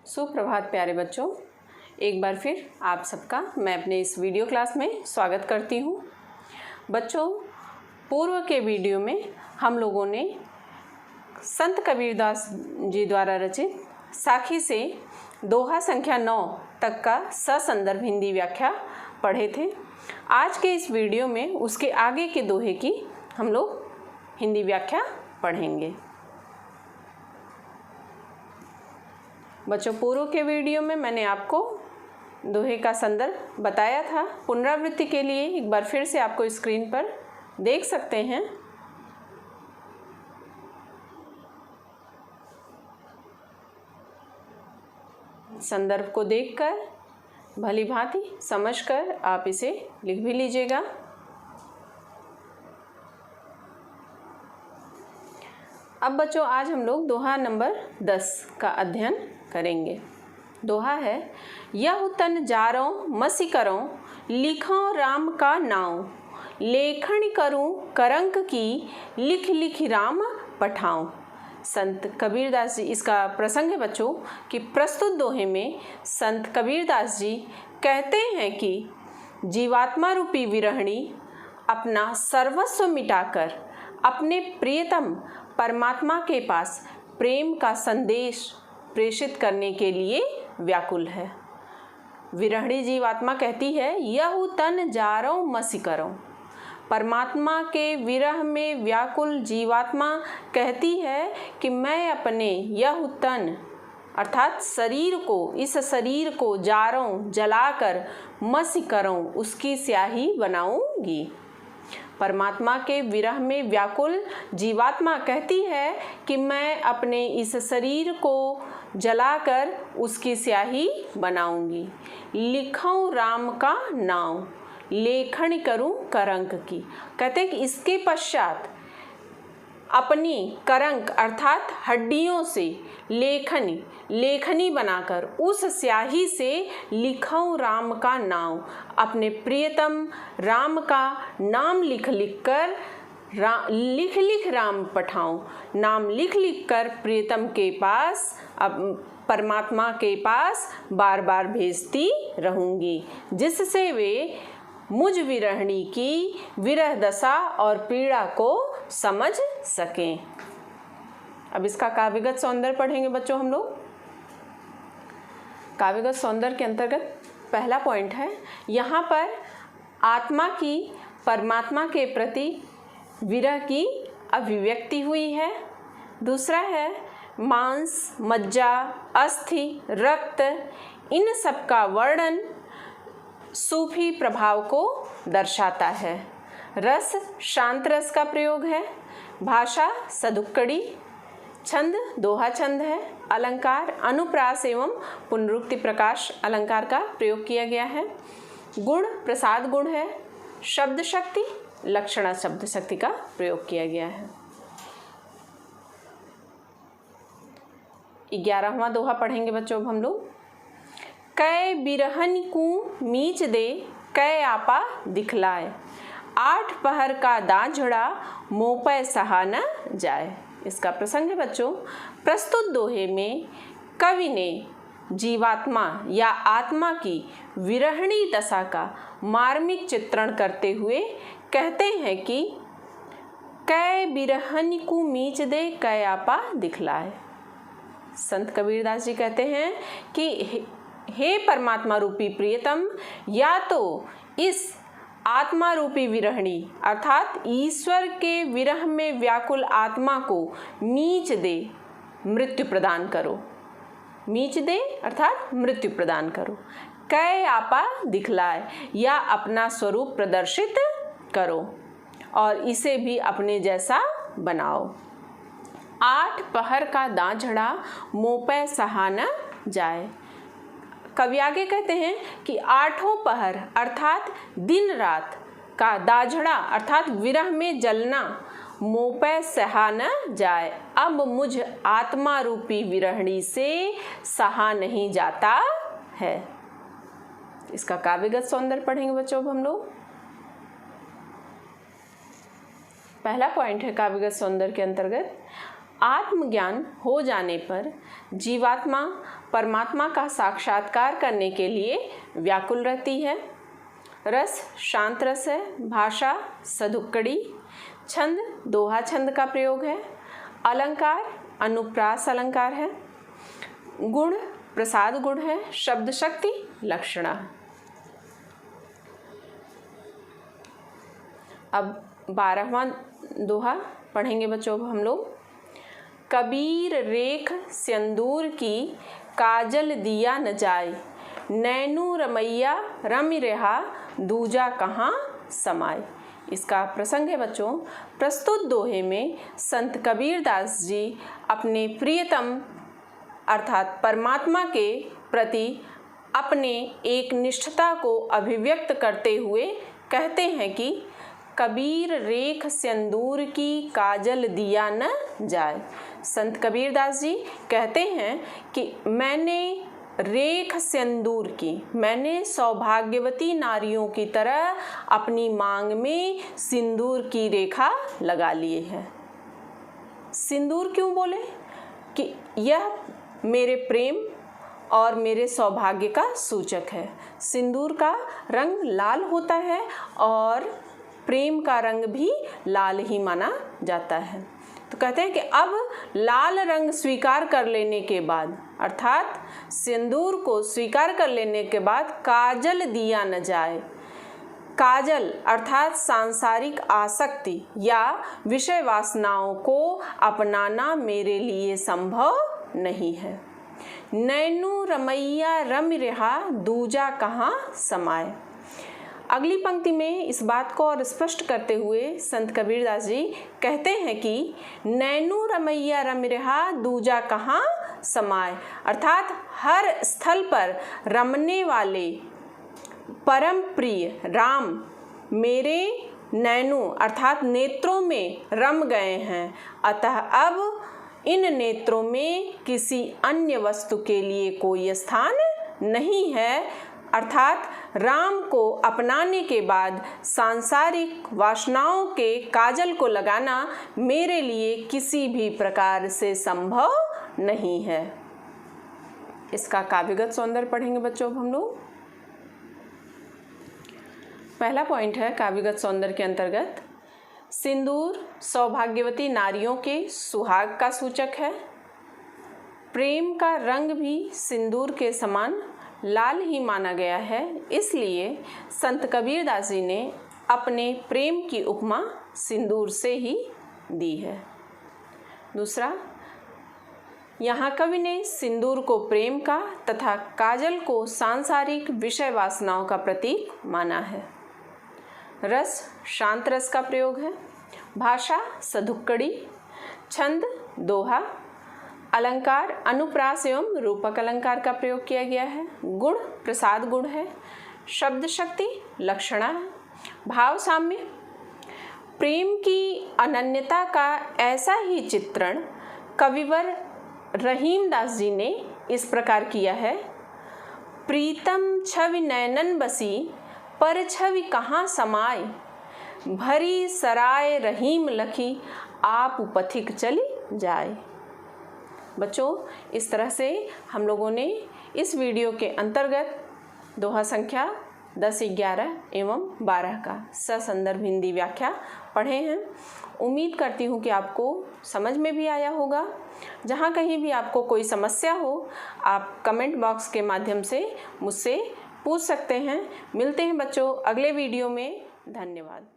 सुप्रभात प्यारे बच्चों, एक बार फिर आप सबका मैं अपने इस वीडियो क्लास में स्वागत करती हूँ। बच्चों, पूर्व के वीडियो में हम लोगों ने संत कबीरदास जी द्वारा रचित साखी से दोहा संख्या 9 तक का ससंदर्भ हिंदी व्याख्या पढ़े थे। आज के इस वीडियो में उसके आगे के दोहे की हम लोग हिंदी व्याख्या पढ़ेंगे। बच्चों, पूर्व के वीडियो में मैंने आपको दोहे का संदर्भ बताया था। पुनरावृत्ति के लिए एक बार फिर से आपको स्क्रीन पर देख सकते हैं। संदर्भ को देखकर भली भांति समझकर आप इसे लिख भी लीजिएगा। अब बच्चों, आज हम लोग दोहा नंबर 10 का अध्ययन करेंगे। दोहा है, यह तन जारों मसी करों, लिखों राम का नाव, लेखन करूं करंक की, लिख लिख राम पठाऊं। संत कबीरदास जी, इसका प्रसंग है बच्चों कि प्रस्तुत दोहे में संत कबीरदास जी कहते हैं कि जीवात्मा रूपी विरहणी अपना सर्वस्व मिटाकर अपने प्रियतम परमात्मा के पास प्रेम का संदेश प्रेषित करने के लिए व्याकुल है। विरहणी जीवात्मा कहती है, यह तन जारों मसी करों। परमात्मा के विरह में व्याकुल जीवात्मा कहती है कि मैं अपने यह तन अर्थात शरीर को, इस शरीर को जारों जलाकर मसी करों, उसकी स्याही बनाऊंगी। परमात्मा के विरह में व्याकुल जीवात्मा कहती है कि मैं अपने इस शरीर को जलाकर उसकी स्याही बनाऊंगी। लिखूं राम का नाम, लेखन करूं करंक की। कहते हैं कि इसके पश्चात अपनी करंक अर्थात हड्डियों से लेखनी बनाकर उस स्याही से लिखूं राम का नाम, अपने प्रियतम राम का नाम लिख लिख कर लिख राम पठाऊं। नाम लिख लिख कर प्रियतम के पास, अब परमात्मा के पास बार बार भेजती रहूंगी, जिससे वे मुझ विरहणी की विरह दशा और पीड़ा को समझ सकें। अब इसका काव्यगत सौंदर्य पढ़ेंगे बच्चों हम लोग। काव्यगत सौंदर्य के अंतर्गत पहला पॉइंट है, यहाँ पर आत्मा की परमात्मा के प्रति विरह की अभिव्यक्ति हुई है। दूसरा है, मांस, मज्जा, अस्थि, रक्त, इन सब का वर्णन सूफी प्रभाव को दर्शाता है। रस शांत रस का प्रयोग है। भाषा सदुक्कड़ी, छंद दोहा छंद है। अलंकार अनुप्रास एवं पुनरुक्ति प्रकाश अलंकार का प्रयोग किया गया है। गुण प्रसाद गुण है। शब्द शक्ति लक्षणा शब्द शक्ति का प्रयोग किया गया है। 11वां दोहा पढ़ेंगे बच्चों अब हम लोग। कै बिरहन को मीच दे, कै आपा दिखलाए, 8 पहर का दांझड़ा, मोपै सहा न जाए। इसका प्रसंग है बच्चों, प्रस्तुत दोहे में कवि ने जीवात्मा या आत्मा की विरहणी दशा का मार्मिक चित्रण करते हुए कहते हैं कि कै बिरहन को मीच दे, कै आपा दिखलाए। संत कबीरदास जी कहते हैं कि हे परमात्मा रूपी प्रियतम, या तो इस आत्मा रूपी विरहणी अर्थात ईश्वर के विरह में व्याकुल आत्मा को मीच दे, मृत्यु प्रदान करो। मीच दे अर्थात मृत्यु प्रदान करो। कै आपा दिखलाए, या अपना स्वरूप प्रदर्शित करो और इसे भी अपने जैसा बनाओ। 8 पहर का दांझड़ा, मोपै सहा न जाए। कवि आगे कहते हैं कि 8 पहर अर्थात दिन रात का दांझड़ा अर्थात विरह में जलना, मोपै सहा न जाए, अब मुझ आत्मा रूपी विरहणी से सहा नहीं जाता है। इसका काव्यगत सौंदर्य पढ़ेंगे बच्चों अब हम लोग। पहला पॉइंट है काव्यगत सौंदर्य के अंतर्गत, आत्मज्ञान हो जाने पर जीवात्मा परमात्मा का साक्षात्कार करने के लिए व्याकुल रहती है। रस शांत रस है, भाषा सदुक्कड़ी, छंद दोहा छंद का प्रयोग है, अलंकार अनुप्रास अलंकार है, गुण प्रसाद गुण है, शब्द शक्ति लक्षणा। अब 12वां दोहा पढ़ेंगे बच्चों हम लोग। कबीर रेख सिंदूर की काजल दिया न जाए, नैनू रमैया रमि रहा दूजा कहाँ समाए। इसका प्रसंग है बच्चों, प्रस्तुत दोहे में संत कबीरदास जी अपने प्रियतम अर्थात परमात्मा के प्रति अपने एक निष्ठता को अभिव्यक्त करते हुए कहते हैं कि कबीर रेख सिंदूर की काजल दिया न जाए। संत कबीरदास जी कहते हैं कि मैंने रेख सिंदूर की, मैंने सौभाग्यवती नारियों की तरह अपनी मांग में सिंदूर की रेखा लगा लिए है। सिंदूर क्यों बोले? कि यह मेरे प्रेम और मेरे सौभाग्य का सूचक है। सिंदूर का रंग लाल होता है और प्रेम का रंग भी लाल ही माना जाता है। तो कहते हैं कि अब लाल रंग स्वीकार कर लेने के बाद, अर्थात सिंदूर को स्वीकार कर लेने के बाद काजल दिया न जाए। काजल अर्थात सांसारिक आसक्ति या विषय वासनाओं को अपनाना मेरे लिए संभव नहीं है। नैनू रमैया रमि रहा दूजा कहाँ समाए। अगली पंक्ति में इस बात को और स्पष्ट करते हुए संत कबीरदास जी कहते हैं कि नैनू रमैया रमि रहा दूजा कहाँ समाए, अर्थात हर स्थल पर रमने वाले परम प्रिय राम मेरे नैनू अर्थात नेत्रों में रम गए हैं, अतः अब इन नेत्रों में किसी अन्य वस्तु के लिए कोई स्थान नहीं है। अर्थात राम को अपनाने के बाद सांसारिक वासनाओं के काजल को लगाना मेरे लिए किसी भी प्रकार से संभव नहीं है। इसका काव्यगत सौंदर्य पढ़ेंगे बच्चों हम लोग। पहला पॉइंट है काव्यगत सौंदर्य के अंतर्गत, सिंदूर सौभाग्यवती नारियों के सुहाग का सूचक है। प्रेम का रंग भी सिंदूर के समान लाल ही माना गया है, इसलिए संत कबीरदास जी ने अपने प्रेम की उपमा सिंदूर से ही दी है। दूसरा, यहाँ कवि ने सिंदूर को प्रेम का तथा काजल को सांसारिक विषय वासनाओं का प्रतीक माना है। रस शांत रस का प्रयोग है, भाषा सदुक्कड़ी, छंद दोहा, अलंकार अनुप्रास एवं रूपक अलंकार का प्रयोग किया गया है, गुण प्रसाद गुण है, शब्द शक्ति लक्षणा है, भाव साम्य। प्रेम की अनन्यता का ऐसा ही चित्रण कविवर रहीम दास जी ने इस प्रकार किया है। प्रीतम छवि नैनन बसी पर छवि कहाँ समाए, भरी सराय रहीम लखी आप पथिक चली जाए। बच्चों, इस तरह से हम लोगों ने इस वीडियो के अंतर्गत दोहा संख्या 10, 11 एवं 12 का ससंदर्भ हिंदी व्याख्या पढ़े हैं। उम्मीद करती हूँ कि आपको समझ में भी आया होगा। जहाँ कहीं भी आपको कोई समस्या हो, आप कमेंट बॉक्स के माध्यम से मुझसे पूछ सकते हैं। मिलते हैं बच्चों अगले वीडियो में। धन्यवाद।